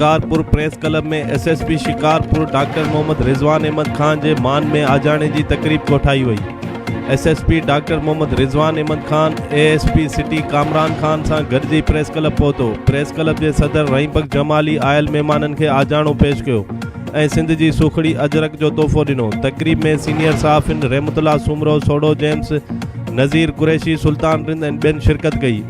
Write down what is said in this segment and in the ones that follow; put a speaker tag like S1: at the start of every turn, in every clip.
S1: Shikarpur press club में SSP Shikarpur doctor Mohammad Rizwan Ahmed Khan के मान में आजाणे की तकरीब कोठाई हुई। SSP doctor Mohammad Rizwan Ahmed Khan ASP city Kamran Khan से गॾिजी प्रेस क्लब पहुतो। प्रेस क्लब के सदर रहीमबख्श जमाली आयल मेहमानन के आजाणो पेश कियो ऐं सिंध की सुखड़ी अजरक जो तोहफ़ो ॾिनो। तकरीब में सीनियर सहाफ़िन रहमतुल्लाह सुमरो, सोडो जेम्स, नज़ीर कुरैशी, सुल्तान रिंद ऐं ॿियनि शिरकत कई।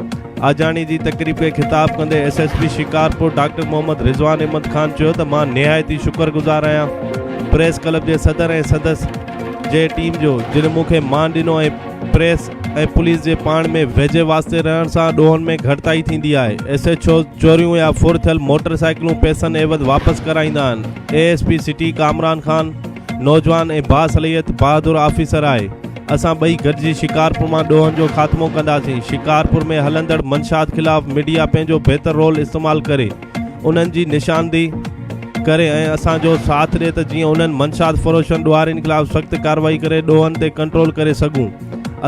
S1: आजाणी की तकरीब के खिताब कंदे एसएसपी शिकारपुर डॉक्टर मोहम्मद रिजवान अहमद खान चयो त मां निहायती शुक्रगुज़ार आहियां प्रेस क्लब के सदर ऐं सदस्य जे टीम जो जिन मूंखे मान ॾिनो ऐं प्रेस ऐं पुलिस जे पाण में वेझे वास्ते रहण सां ॾोहनि में घटिताई थींदी आहे। एसएचओ चोरियूं या फुर थियल मोटरसाइकिलूं पैसनि एवज़ वापसि कराईंदा आहिनि। एएसपी सिटी कामरान खान नौजवान ऐं बासलियत बहादुर ऑफिसर आहे। असां ॿई गॾिजी शिकारपुर में ॾोहनि जो ख़ात्मो कंदासीं। शिकारपुर में हलंदड़ मंशात खिलाफ़ मीडिया पंहिंजो बहितर रोल इस्तेमाल करे उन्हनि जी निशानदी करे ऐं असांजो साथ ॾिए त जीअं उन्हनि मंशात फ़रोशनि ॾोहारियुनि खिलाफ़ सख़्त कार्रवाई करे ॾोहनि ते कंट्रोल करे सघूं।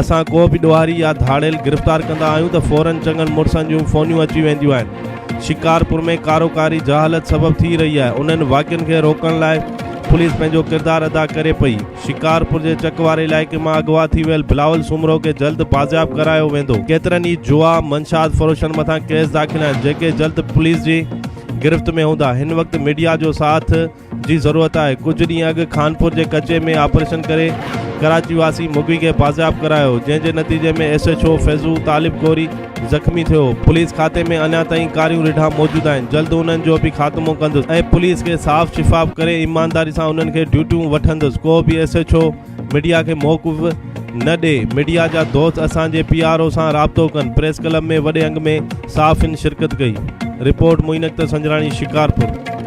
S1: असां को भी ॾोहारी या धाड़ेल गिरफ़्तार कंदा आहियूं त फ़ौरन चङनि मुड़सनि जूं फ़ोनियूं अची वेंदियूं आहिनि। शिकारपुर में कारोकारी जहालत सबब थी रही है। उन्हनि वाक़िअनि खे रोकण लाइ पुलिस पंहिंजो किरदार अदा करे पई। शिकारपुर के चकवारे इलाइक़े में अगवा थी वियल बिलावल सुमरो के जल्द बाज़ियाब करायो वेंदो। केतरनि ई जुआ मंशात फ़रोशनि मथां केस दाख़िल आहिनि जेके जल्द पुलिस जी गिरफ्त में हूंदा। हिन वक्त मीडिया जो साथ जी ज़रूरत है। कुछ ॾींहं अॻु खानपुर के कचे में ऑपरेशन करे कराची वासी मुगी के बाज़ियाब करायो जंहिंजे नतीजे में एसएचओ फैज़ू तालिब गोरी ज़ख्मी थियो। पुलिस खाते में अञा ताईं कारियूं रिढ़ा मौजूद आहिनि। जल्द उन्हनि जो भी ख़ात्मो कंदुसि ऐं पुलिस के साफ़ शिफ़ाफ़ करे ईमानदारी सां उन्हनि खे ड्यूटियूं वठंदुसि। को भी एसएचओ मीडिया के मौक़ूफ़ न ॾे। मीडिया जा दोस्त असांजे पीआरओ सां राब्तो कनि। प्रेस क्लब में वॾे अंग में सहाफ़िन शिरकत कई। रिपोर्ट मोइन अख्तर संजरानी, शिकारपुर।